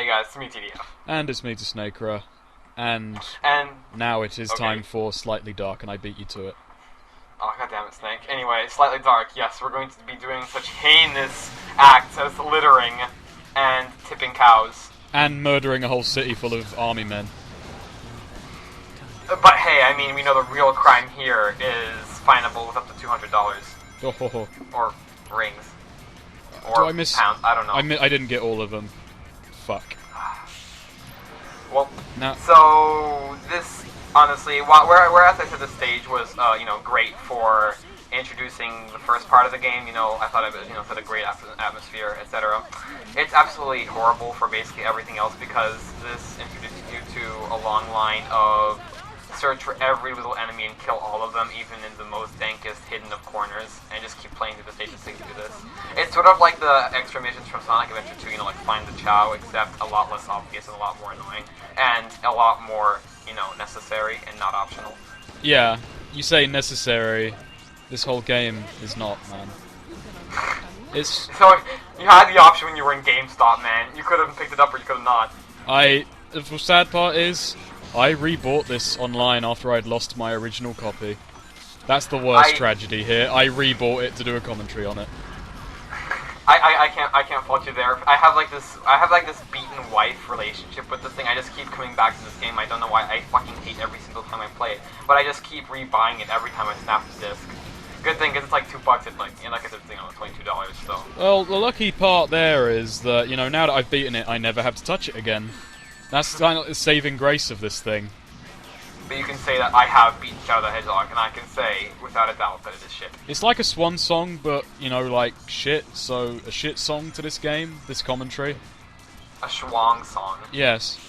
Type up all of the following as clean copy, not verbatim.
Hey guys, it's me TDF. And it's me to Snakera. And now it is time for Slightly Dark, and I beat you to it. Oh, goddammit, Snake. Anyway, Slightly Dark, yes, we're going to be doing such heinous acts as littering and tipping cows. And murdering a whole city full of army men. But hey, I mean, we know the real crime here is finable with up to $200. Oh, ho, ho. Or rings. Or Do I miss... pounds, I don't know. I didn't get all of them. Fuck. Well, now, so this, honestly, whereas I said this stage was, great for introducing the first part of the game, I thought it was, set a great atmosphere, etc. It's absolutely horrible for basically everything else because this introduces you to a long line of search for every little enemy and kill all of them, even in the most dankest hidden of corners, and just keep playing through the stages to do this. It's sort of like the extra missions from Sonic Adventure 2, like Find the Chow, except a lot less obvious and a lot more annoying, and a lot more, necessary and not optional. Yeah, you say necessary. This whole game is not, man. It's... So, you had the option when you were in GameStop, man. You could have picked it up or you could have not. The sad part is, I rebought this online after I'd lost my original copy. That's the worst tragedy here. I rebought it to do a commentary on it. I can't fault you there. I have like this beaten wife relationship with this thing. I just keep coming back to this game. I don't know why. I fucking hate every single time I play it, but I just keep rebuying it every time I snap the disc. Good thing, because it's like $2 at like I said, $22. So. Well, the lucky part there is that now that I've beaten it, I never have to touch it again. That's kind of the saving grace of this thing. But you can say that I have beaten Shadow the Hedgehog, and I can say, without a doubt, that it is shit. It's like a swan song, but, like, shit. So, a shit song to this game, this commentary. A schwang song. Yes.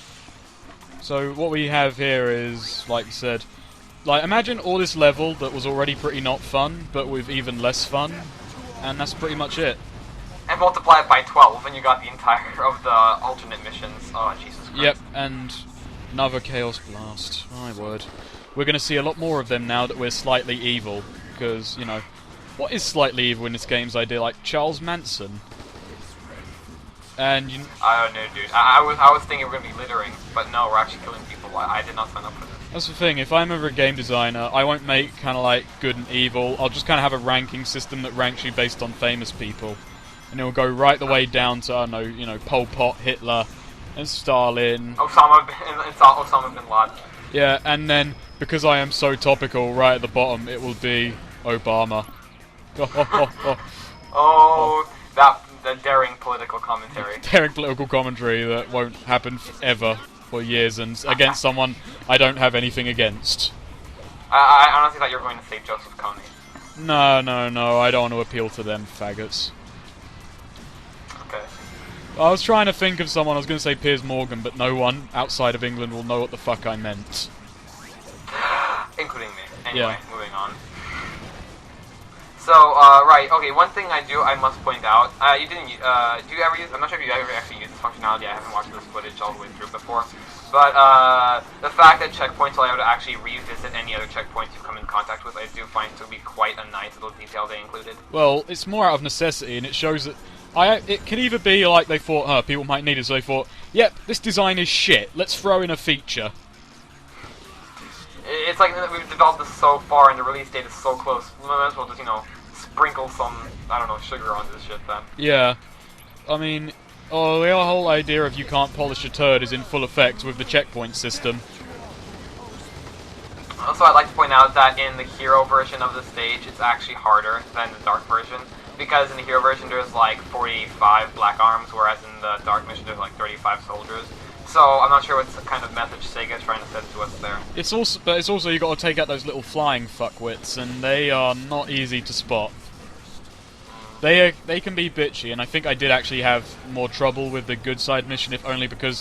So, what we have here is, like you said, imagine all this level that was already pretty not fun, but with even less fun, and that's pretty much it. And multiply it by 12, and you got the entire of the alternate missions. Oh, Jesus Christ. Yep, and another Chaos Blast. My word. We're going to see a lot more of them now that we're slightly evil, because, what is slightly evil in this game's idea? Like Charles Manson? And I don't know, dude. I was thinking we were going to be littering, but no, we're actually killing people. I did not sign up for this. That's the thing, if I'm ever a game designer, I won't make kind of like good and evil. I'll just kind of have a ranking system that ranks you based on famous people. And it'll go right the way down to, I don't know, Pol Pot, Hitler, and Stalin. Osama bin Laden. Yeah, and then, because I am so topical, right at the bottom, it will be Obama. That daring political commentary. Daring political commentary that won't happen ever for years, and against someone I don't have anything against. I honestly thought you were going to say Joseph Kony. No, I don't want to appeal to them faggots. Okay. I was trying to think of someone, I was going to say Piers Morgan, but no one outside of England will know what the fuck I meant. Including me. Anyway, yeah. Moving on. So, right, okay, one thing I must point out, you didn't, do you ever use, I'm not sure if you ever actually used this functionality, I haven't watched this footage all the way through before, but, the fact that checkpoints allow you to actually revisit any other checkpoints you come in contact with, I do find to be quite a nice little detail they included. Well, it's more out of necessity, and it shows that, it can either be like they thought, people might need it, so they thought, yep, this design is shit, let's throw in a feature. It's like we've developed this so far and the release date is so close, we might as well just, sprinkle some, I don't know, sugar onto this shit then. Yeah. I mean, the whole idea of you can't polish a turd is in full effect with the checkpoint system. Also, I'd like to point out that in the hero version of the stage, it's actually harder than the dark version. Because in the hero version, there's like 45 black arms, whereas in the dark mission, there's like 35 soldiers. So I'm not sure what kind of message Sega's trying to send to us there. It's also you got to take out those little flying fuckwits, and they are not easy to spot. They can be bitchy, and I think I did actually have more trouble with the good side mission, if only because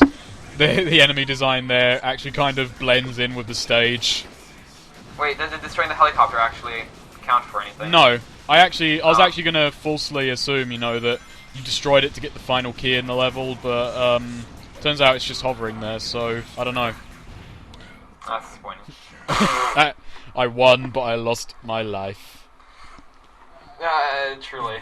the enemy design there actually kind of blends in with the stage. Wait, did destroying the helicopter actually count for anything? No, I was actually gonna falsely assume, that you destroyed it to get the final key in the level, but turns out it's just hovering there, so I don't know. That's disappointing. I won, but I lost my life. Truly.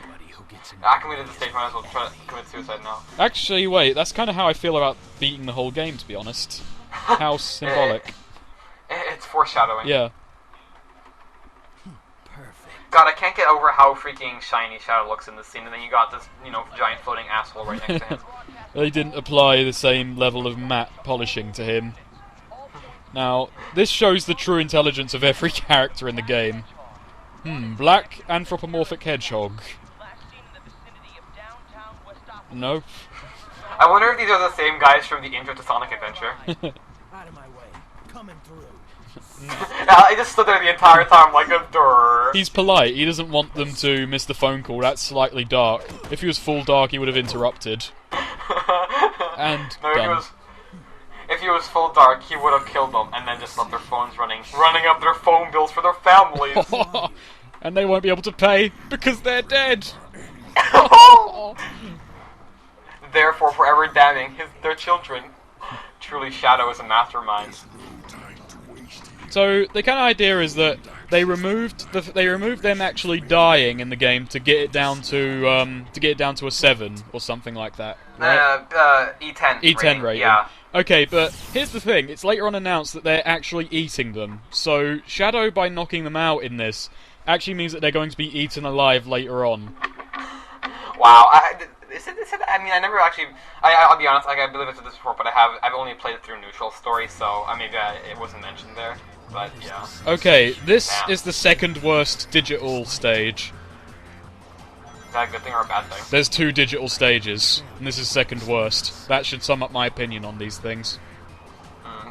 I committed the stage, might as well try to commit suicide now. Actually, wait, that's kind of how I feel about beating the whole game, to be honest. How symbolic. It's foreshadowing. Yeah. God, I can't get over how freaking shiny Shadow looks in this scene, and then you got this, giant floating asshole right next to him. They didn't apply the same level of matte polishing to him. Now, this shows the true intelligence of every character in the game. Black anthropomorphic hedgehog. Nope. I wonder if these are the same guys from the intro to Sonic Adventure. Out of my way. Coming through. I just stood there the entire time like a durr. He's polite. He doesn't want them to miss the phone call. That's slightly dark. If he was full dark, he would have interrupted. And no, done. If he was full dark, he would have killed them and then just left their phones running up their phone bills for their families. And they won't be able to pay because they're dead. Therefore, forever damning their children. Truly, Shadow is a mastermind. So the kind of idea is that they removed them actually dying in the game to get it down to a 7 or something like that. Right? E10. E10 rating. Yeah. Okay, but here's the thing. It's later on announced that they're actually eating them. So Shadow, by knocking them out in this, actually means that they're going to be eaten alive later on. Wow. I mean, I never actually. I'll be honest. I believe it's this before, but I've only played it through Neutral Story, so maybe it wasn't mentioned there. But yeah. Okay, this is the second worst digital stage. Is that a good thing or a bad thing? There's 2 digital stages, and this is second worst. That should sum up my opinion on these things.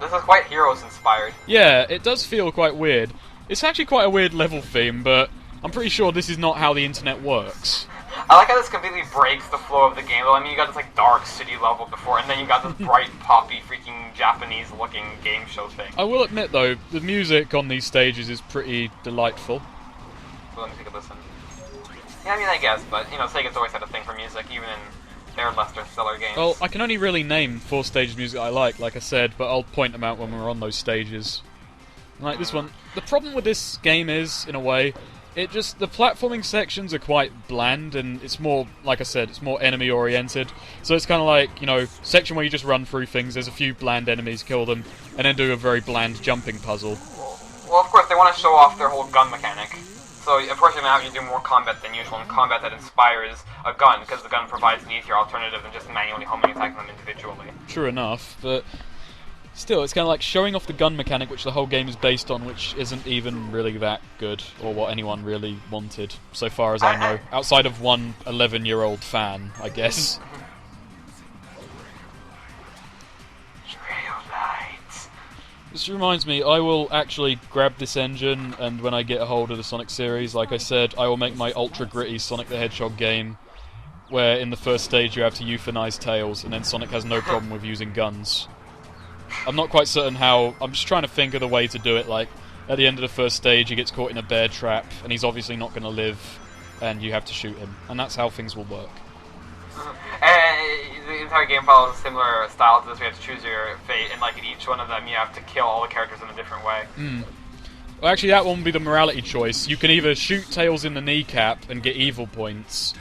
This is quite Heroes inspired. Yeah, it does feel quite weird. It's actually quite a weird level theme, but I'm pretty sure this is not how the internet works. I like how this completely breaks the flow of the game, though. I mean, you got this, dark city level before, and then you got this bright, poppy, freaking Japanese-looking game show thing. I will admit, though, the music on these stages is pretty delightful. So let me take a listen. Yeah, I mean, I guess, but, Sega's always had a thing for music, even in their lesser stellar games. Well, I can only really name 4 stages of music I like I said, but I'll point them out when we're on those stages. Like this one. The problem with this game is, in a way, the platforming sections are quite bland, and it's more, like I said, it's more enemy-oriented. So it's kind of like, section where you just run through things, there's a few bland enemies, kill them, and then do a very bland jumping puzzle. Well, of course, they want to show off their whole gun mechanic. So, of course, you're going to have to do more combat than usual, and combat that inspires a gun, because the gun provides an easier alternative than just manually homing attacking them individually. True enough, but still, it's kind of like showing off the gun mechanic, which the whole game is based on, which isn't even really that good, or what anyone really wanted, so far as I know. Outside of one 11-year-old fan, I guess. This reminds me, I will actually grab this engine, and when I get a hold of the Sonic series, like I said, I will make my ultra-gritty Sonic the Hedgehog game, where in the first stage you have to euthanize Tails, and then Sonic has no problem with using guns. I'm not quite certain how. I'm just trying to think of the way to do it. Like, at the end of the first stage, he gets caught in a bear trap, and he's obviously not going to live, and you have to shoot him. And that's how things will work. And the entire game follows a similar style to this. We have to choose your fate, and in each one of them, you have to kill all the characters in a different way. Well, actually, that one would be the morality choice. You can either shoot Tails in the kneecap and get evil points,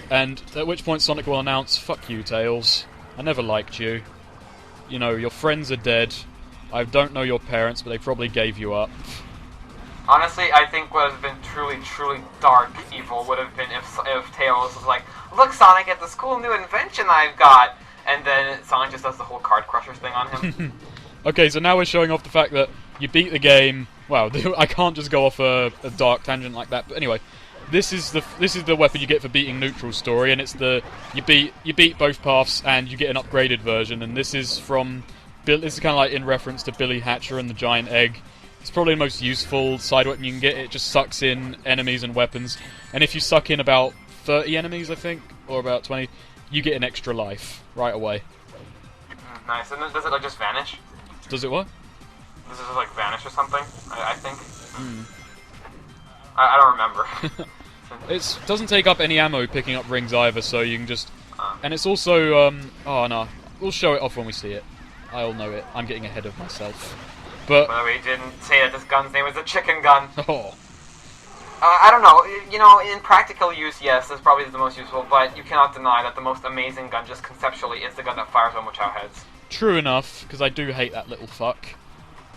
and at which point Sonic will announce, "Fuck you, Tails. I never liked you. Your friends are dead. I don't know your parents, but they probably gave you up." Honestly, I think what would have been truly, truly dark evil would have been if Tails was like, "Look, Sonic, at this cool new invention I've got," and then Sonic just does the whole card crushers thing on him. Okay, so now we're showing off the fact that you beat the game. Wow, I can't just go off a dark tangent like that. But anyway, this is the weapon you get for beating Neutral Story, and it's you beat both paths and you get an upgraded version. And this is kind of like in reference to Billy Hatcher and the giant egg. It's probably the most useful side weapon you can get. It just sucks in enemies and weapons, and if you suck in about 30 enemies, I think, or about 20, you get an extra life right away. Nice. And then does it just vanish? Does it what? Does it just vanish or something? I think. I don't remember. It doesn't take up any ammo picking up rings either, so you can just. And it's also oh no, we'll show it off when we see it. I'll know it. I'm getting ahead of myself. But we didn't say that this gun's name was a chicken gun. Oh. I don't know. You know, in practical use, yes, this probably is the most useful, but you cannot deny that the most amazing gun, just conceptually, is the gun that fires Omochao heads. True enough, because I do hate that little fuck.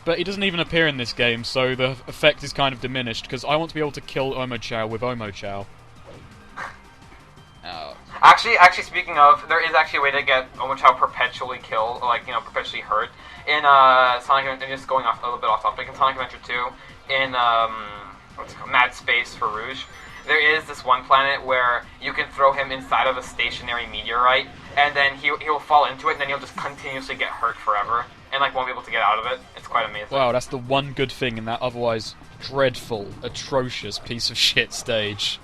But he doesn't even appear in this game, so the effect is kind of diminished, because I want to be able to kill Omochao with Omochao. Actually, speaking of, there is actually a way to get Omochao perpetually killed, like, you know, perpetually hurt. In Sonic, just going off a little bit off topic, in Sonic Adventure 2, in what's it called, Mad Space for Rouge, there is this one planet where you can throw him inside of a stationary meteorite, and then he'll fall into it, and then he'll just continuously get hurt forever, and like won't be able to get out of it. It's quite amazing. Wow, that's the one good thing in that otherwise dreadful, atrocious piece of shit stage.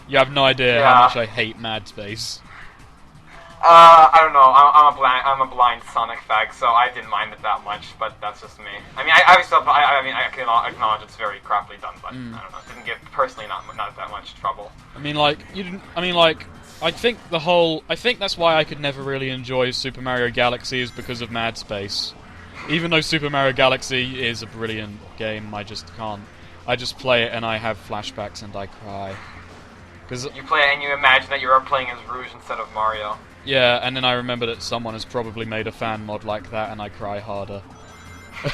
You have no idea how much I hate Mad Space. I don't know. I'm a blind Sonic fag, so I didn't mind it that much. But that's just me. I mean, I can acknowledge it's very crappily done, but I don't know. It didn't give personally not that much trouble. I mean, like you didn't. I mean, like I think that's why I could never really enjoy Super Mario Galaxy is because of Mad Space. Even though Super Mario Galaxy is a brilliant game, I just can't. I just play it and I have flashbacks and I cry. Cause you play it and you imagine that you're playing as Rouge instead of Mario. Yeah, and then I remember that someone has probably made a fan mod like that, and I cry harder.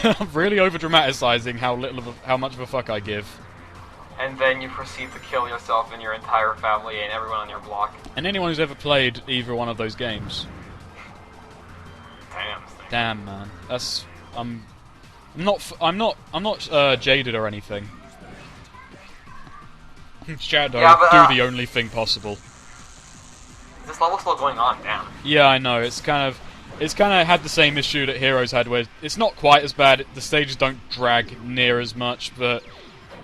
I'm really over-dramatising how much of a fuck I give. And then you proceed to kill yourself and your entire family and everyone on your block. And anyone who's ever played either one of those games. Damn, man. That's I'm not jaded or anything. Shadow, do the only thing possible. This level's still going on, damn. Yeah, I know. It's kind of had the same issue that Heroes had, where it's not quite as bad. The stages don't drag near as much, but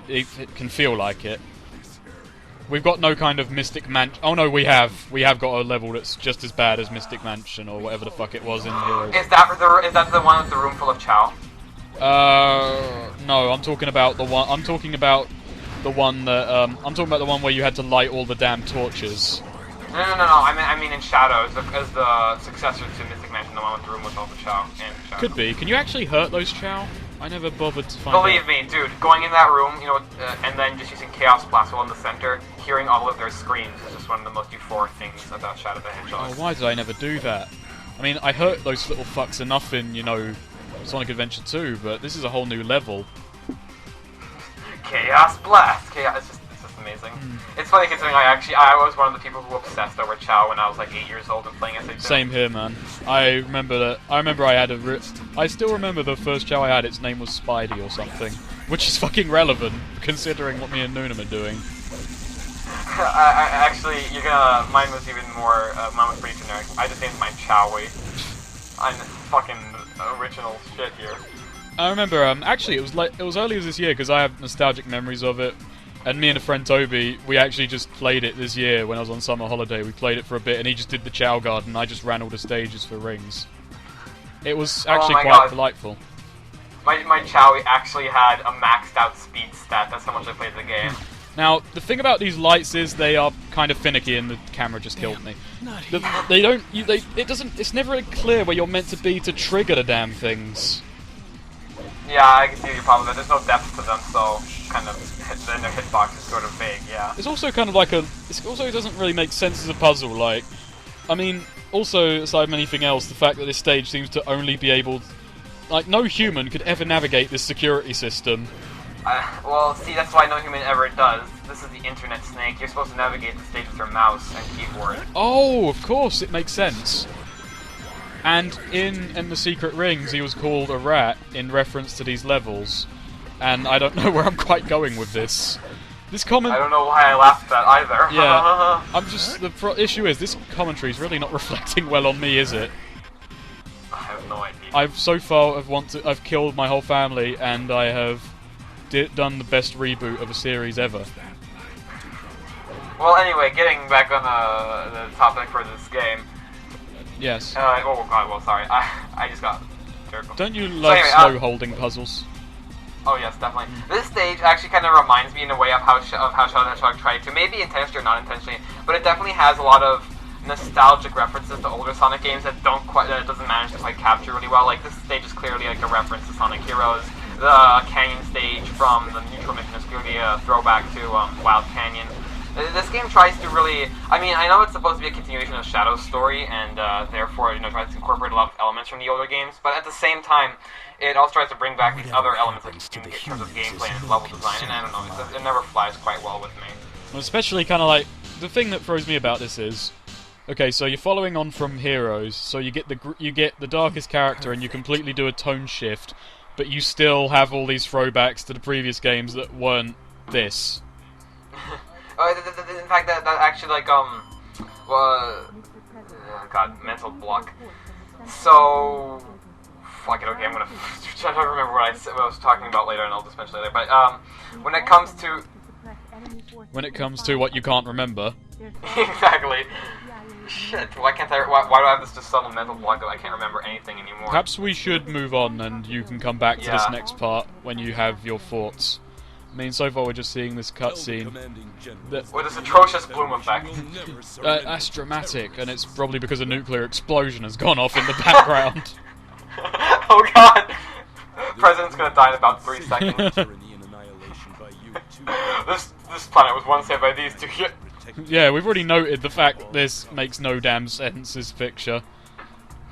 it can feel like it. We've got no kind of Mystic Mansion. Oh no, we have got a level that's just as bad as Mystic Mansion or whatever the fuck it was in Heroes. Is that the one with the room full of Chow? No, I'm talking about the one. I'm talking about the one where you had to light all the damn torches. No. I mean in Shadows, as the successor to Mystic Mansion, the one with the room with all the Chow and Could be. Can you actually hurt those Chow? I never bothered to find out. Believe me, dude, going in that room, you know, and then just using Chaos Blast while in the center, hearing all of their screams is just one of the most euphoric things about Shadow the Hedgehog. Oh, why did I never do that? I mean, I hurt those little fucks enough in, you know, Sonic Adventure 2, but this is a whole new level. Chaos Blast! It's just amazing. It's funny considering I was one of the people who obsessed over Chow when I was like 8 years old and playing SH. Same here, man. I still remember the first Chow I had, its name was Spidey or something. Which is fucking relevant, considering what me and Noonan are doing. Actually, mine was even more, mine was pretty generic. I just named mine Chowie. I'm fucking original shit here. I remember, actually, it was earlier this year, because I have nostalgic memories of it. And me and a friend Toby, we actually just played it this year when I was on summer holiday. We played it for a bit, and he just did the Chow Guard, and I just ran all the stages for rings. It was actually quite delightful. My Chowie actually had a maxed out speed stat. That's how much I played the game. Now, the thing about these lights is they are kind of finicky, and the camera just killed me. It's never really clear where you're meant to be to trigger the damn things. Yeah, I can see your problem. There's no depth to them, so kind of then their hitbox is sort of vague. Yeah. It's also kind of like it also doesn't really make sense as a puzzle. Like, I mean, also aside from anything else, the fact that this stage seems to only be able, like, no human could ever navigate this security system. Well, see, that's why no human ever does. This is the internet, Snake. You're supposed to navigate the stage with your mouse and keyboard. Oh, of course, it makes sense. And in the Secret Rings, he was called a rat in reference to these levels. And I don't know where I'm quite going with this. I don't know why I laughed at that either. Yeah, the issue is, this commentary is really not reflecting well on me, is it? I have no idea. I've killed my whole family, and I have done the best reboot of a series ever. Well, anyway, getting back on the topic for this game. Yes. Oh god, well, sorry. I just got terrible. Don't you love slow holding puzzles? Oh yes, definitely. This stage actually kind of reminds me in a way of how Shadow the Hedgehog tried to, maybe intentionally or not intentionally, but it definitely has a lot of nostalgic references to older Sonic games that it doesn't manage to quite capture really well. Like, this stage is clearly like a reference to Sonic Heroes. The canyon stage from the Neutral Mission is clearly a throwback to Wild Canyon. This game tries to really, I mean, I know it's supposed to be a continuation of Shadow's story, and therefore, tries to incorporate a lot of elements from the older games, but at the same time, it also tries to bring back these other elements, like in terms of gameplay and level design, and I don't know, it never flies quite well with me. Well, especially kind of like, the thing that throws me about this is, okay, so you're following on from Heroes, so you get the darkest character, and you completely do a tone shift, but you still have all these throwbacks to the previous games that weren't this. In fact, that actually, like, God, mental block. So, fuck it, okay, I'm gonna try to remember what I was talking about later, and I'll just mention it later, but, when it comes to... When it comes to what you can't remember. Exactly. Shit, why do I have this just subtle mental block that I can't remember anything anymore? Perhaps we should move on, and you can come back to this next part when you have your thoughts. I mean, so far we're just seeing this cutscene. With this atrocious bloom effect. That's dramatic, and it's probably because a nuclear explosion has gone off in the background. Oh god! President's gonna die in about 3 seconds. This planet was once saved by these two. Yeah, we've already noted the fact that this makes no damn sense, this picture.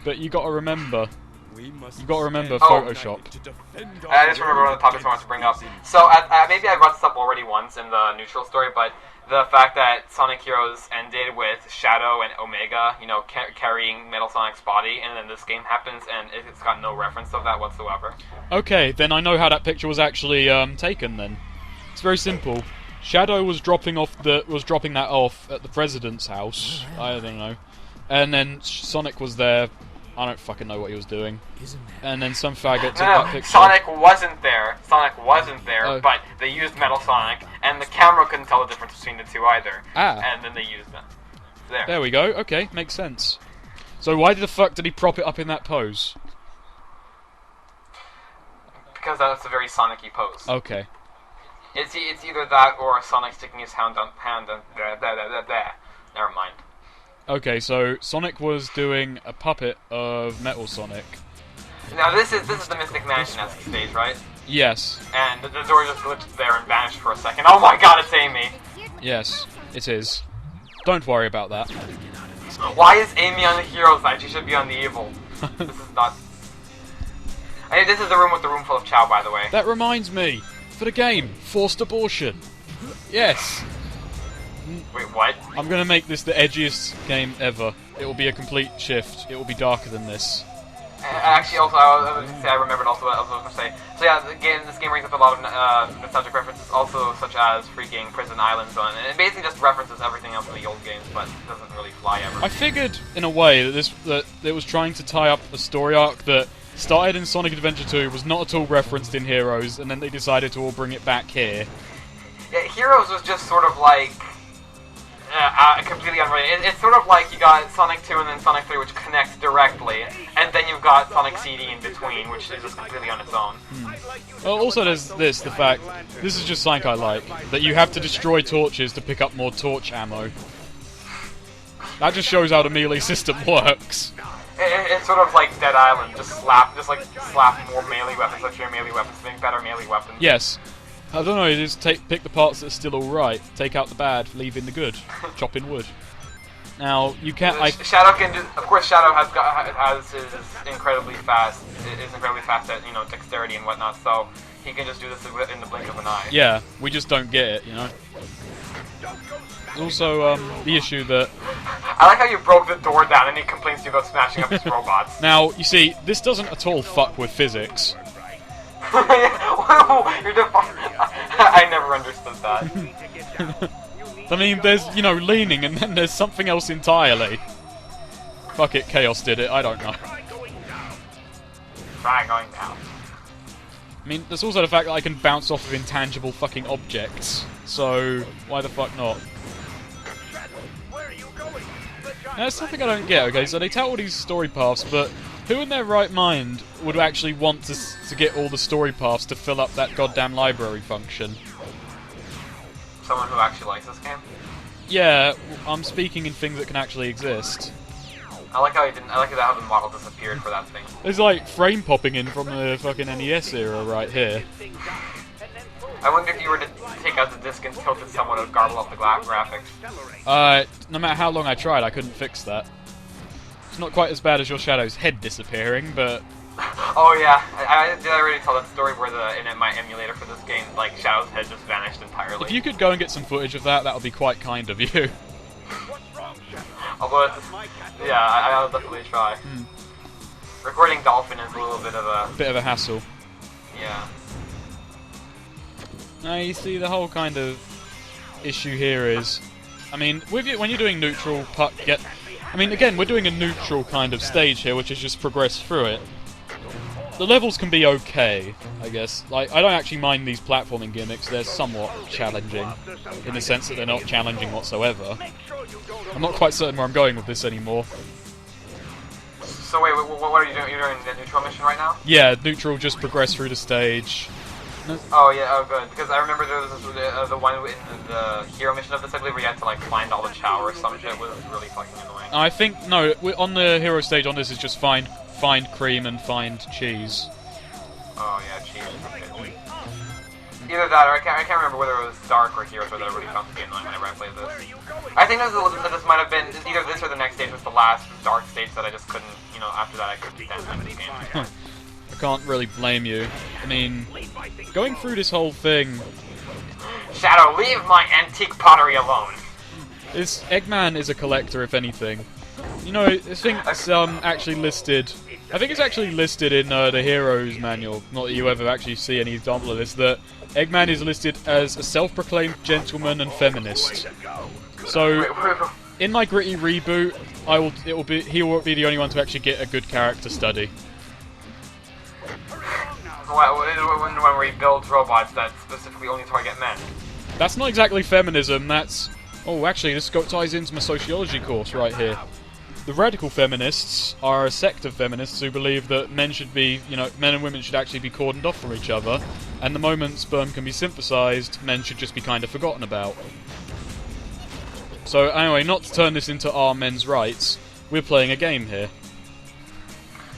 But you gotta remember. Photoshop. I just remember one of the topics I wanted to bring up. So, maybe I brought this up already once in the neutral story, but the fact that Sonic Heroes ended with Shadow and Omega, carrying Metal Sonic's body, and then this game happens, and it's got no reference of that whatsoever. Okay, then I know how that picture was actually taken. Then it's very simple. Shadow was dropping that off at the president's house. I don't know, and then Sonic was there. I don't fucking know what he was doing. And then some faggot took that picture. Sonic wasn't there. But they used Metal Sonic, and the camera couldn't tell the difference between the two either. And then they used them. There we go. Okay, makes sense. So why the fuck did he prop it up in that pose? Because that's a very Sonic-y pose. Okay. It's either that or Sonic sticking his hand on Never mind. Okay, so Sonic was doing a puppet of Metal Sonic. Now this is the Mystic Mansion-esque stage, right? Yes. And the door just glitched there and vanished for a second. Oh my god, it's Amy! Yes, it is. Don't worry about that. Why is Amy on the hero side? She should be on the evil. This is not... this is the room with the room full of Chow, by the way. That reminds me, for the game, forced abortion. Yes. Wait, what? I'm gonna make this the edgiest game ever. It will be a complete shift. It will be darker than this. Actually, also, I remembered also what I was going to say. So yeah, this game brings up a lot of nostalgic references, also such as freaking Prison Island Zone. And it basically just references everything else in the old games, but it doesn't really fly ever. I figured, in a way, that it was trying to tie up a story arc that started in Sonic Adventure 2, was not at all referenced in Heroes, and then they decided to all bring it back here. Yeah, Heroes was just sort of like... completely unrelated. It's sort of like you got Sonic 2 and then Sonic 3, which connects directly, and then you've got Sonic CD in between, which is just completely on its own. Well, also there's the fact, this is just something I like, that you have to destroy torches to pick up more torch ammo. That just shows how the melee system works. It's sort of like Dead Island, just slap more melee weapons, like your melee weapons, make better melee weapons. Yes. I don't know, just pick the parts that are still alright, take out the bad, leave in the good, chop in wood. Now, you can't... Shadow can do... Of course, Shadow is incredibly fast. Is incredibly fast at, dexterity and whatnot, so he can just do this in the blink of an eye. Yeah, we just don't get it, There's also, the issue that... I like how you broke the door down and he complains to you about smashing up his robots. Now, you see, this doesn't at all fuck with physics. I never understood that. I mean, there's, leaning, and then there's something else entirely. Fuck it, Chaos did it, I don't know. Try going down. I mean, there's also the fact that I can bounce off of intangible fucking objects, so why the fuck not? Now, there's something I don't get, okay, so they tell all these story paths, but who in their right mind would actually want to get all the story paths to fill up that goddamn library function? Someone who actually likes this game? Yeah, I'm speaking in things that can actually exist. I like how how the model disappeared for that thing. There's like frame popping in from the fucking NES era right here. I wonder if you were to because the disc gets tilted somewhat to garble up the graphics. No matter how long I tried, I couldn't fix that. It's not quite as bad as your Shadow's head disappearing, but... Oh yeah, did I already tell that story where in my emulator for this game, like, Shadow's head just vanished entirely? If you could go and get some footage of that, that would be quite kind of you. Although, yeah, I'll definitely try. Recording Dolphin is a little bit of a... Bit of a hassle. Yeah. Now, you see, the whole kind of issue here is... I mean, with you, when you're doing neutral, puck get... I mean, again, we're doing a neutral kind of stage here, which is just progress through it. The levels can be okay, I guess. Like, I don't actually mind these platforming gimmicks. They're somewhat challenging, in the sense that they're not challenging whatsoever. I'm not quite certain where I'm going with this anymore. So wait, what are you doing? You're doing the neutral mission right now? Yeah, neutral, just progress through the stage. Oh yeah, oh good. Because I remember there was the one in the hero mission of this, I believe, where you had to like find all the chow or some shit. It was really fucking annoying. I think, no, on the hero stage on this is just find cream and find cheese. Oh yeah, cheese. Okay. Either that, or I can't remember whether it was Dark or Heroes, whether I really found to be annoying whenever I played this. I think this might have been either this or the next stage was the last Dark stage that I just couldn't, you know, after that I couldn't stand this game. I can't really blame you. I mean, going through this whole thing... Shadow, leave my antique pottery alone! Eggman is a collector, if anything. You know, I think it's actually listed... I think it's actually listed in the Heroes manual, not that you ever actually see any example of this, that Eggman is listed as a self-proclaimed gentleman and feminist. So, in my gritty reboot, he will be the only one to actually get a good character study. When we build robots that specifically only target men. That's not exactly feminism, that's... Oh, actually, this ties into my sociology course right here. The radical feminists are a sect of feminists who believe that men should be, you know, men and women should actually be cordoned off from each other, and the moment sperm can be synthesized, men should just be kind of forgotten about. So, anyway, not to turn this into our men's rights, we're playing a game here.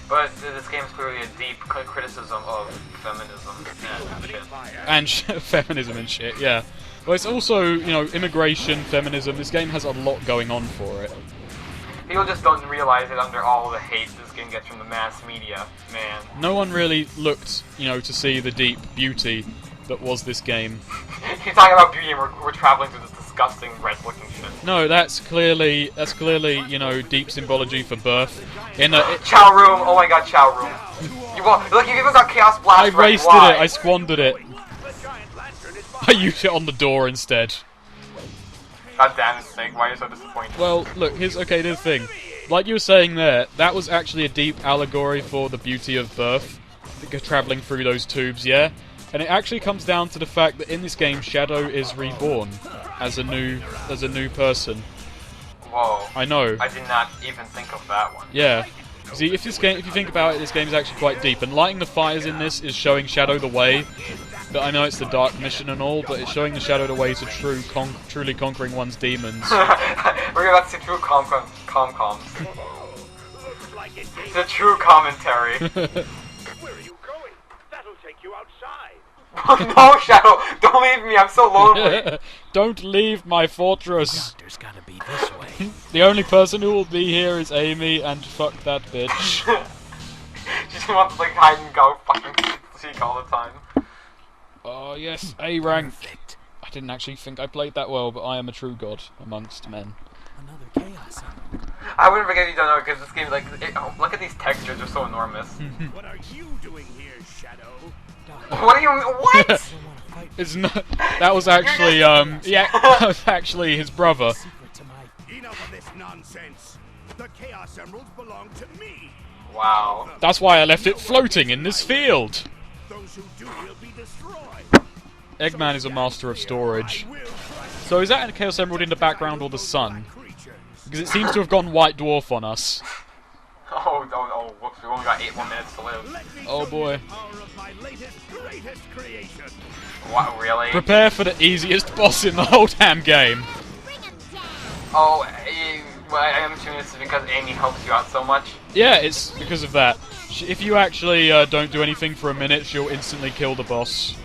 But this game is clearly a deep criticism of feminism and shit. And feminism and shit, yeah. Well, it's also, you know, immigration, feminism. This game has a lot going on for it. People just don't realize it under all the hate this game gets from the mass media, man. No one really looked, you know, to see the deep beauty that was this game. You're talking about beauty and we're traveling through this disgusting red-looking shit. No, that's clearly, you know, deep symbology for birth. Chow room! Oh my god, chow room. Look, you've even got Chaos Blast. I wasted it, I squandered it. I used it on the door instead. God damn it, Snake, why are you so disappointed? Well, look, here's the thing. Like you were saying there, that was actually a deep allegory for the beauty of birth, travelling through those tubes, yeah? And it actually comes down to the fact that in this game, Shadow is reborn as a new person. Whoa. I know. I did not even think of that one. Yeah. See, if you think about it, this game is actually quite deep, and lighting the fires in this is showing Shadow the way. But I know it's the dark mission and all, but it's showing the Shadow the way to truly conquering one's demons. We're about to see true comms. The true commentary. Where are you going? That'll take you outside. No, Shadow! Don't leave me, I'm so lonely! Don't leave my fortress! Doctor's gotta be this way. The only person who will be here is Amy, and fuck that bitch. She just wants to like hide and go fucking seek all the time. Oh yes, A rank. Perfect. I didn't actually think I played that well, but I am a true god amongst men. Another chaos. I wouldn't forget you don't know, because this game, like, look at these textures, they're so enormous. What are you doing here, Shadow? What do you mean? What? It's not. That was actually yeah, that was actually his brother. Enough of this nonsense. The Chaos Emeralds belong to me. Wow. That's why I left it floating in this field. Those who do will be destroyed. Eggman is a master of storage. So is that a Chaos Emerald in the background or the sun? Because it seems to have gone White Dwarf on us. Oh, whoops, we've only got 8 more minutes to live. Oh boy. What, really? Prepare for the easiest boss in the whole damn game. Oh, well, I'm assuming this is because Amy helps you out so much? Yeah, it's because of that. If you actually don't do anything for a minute, she'll instantly kill the boss.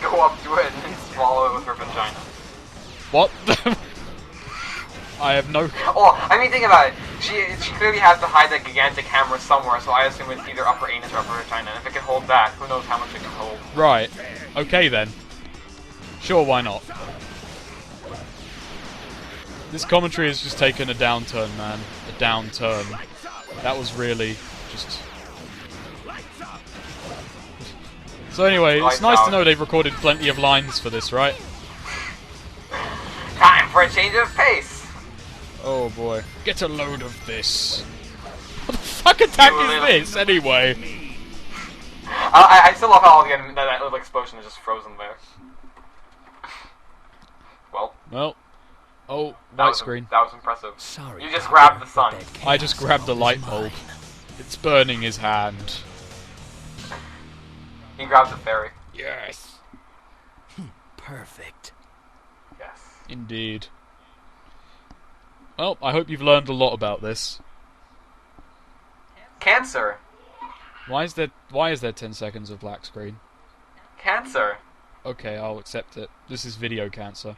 go up to it and swallow it with her vagina. What? I have no... Oh, I mean, think about it. She clearly has to hide that gigantic hammer somewhere, so I assume it's either upper anus or upper vagina. And if it can hold that, who knows how much it can hold. Right. Okay then. Sure, why not? This commentary has just taken a downturn, man. A downturn. That was really just... So anyway, it's nice to know they've recorded plenty of lines for this, right? Time for a change of pace! Oh boy. Get a load of this. What the fuck attack is this, anyway? I still love how again that little explosion is just frozen there. Well. Well. Oh, white screen. That was impressive. Sorry, You just grabbed the sun. I just grabbed the light bulb. It's burning his hand. He grabbed the fairy. Yes. Perfect. Yes. Indeed. Well, I hope you've learned a lot about this. Cancer. Why is there 10 seconds of black screen? Cancer. Okay, I'll accept it. This is video cancer.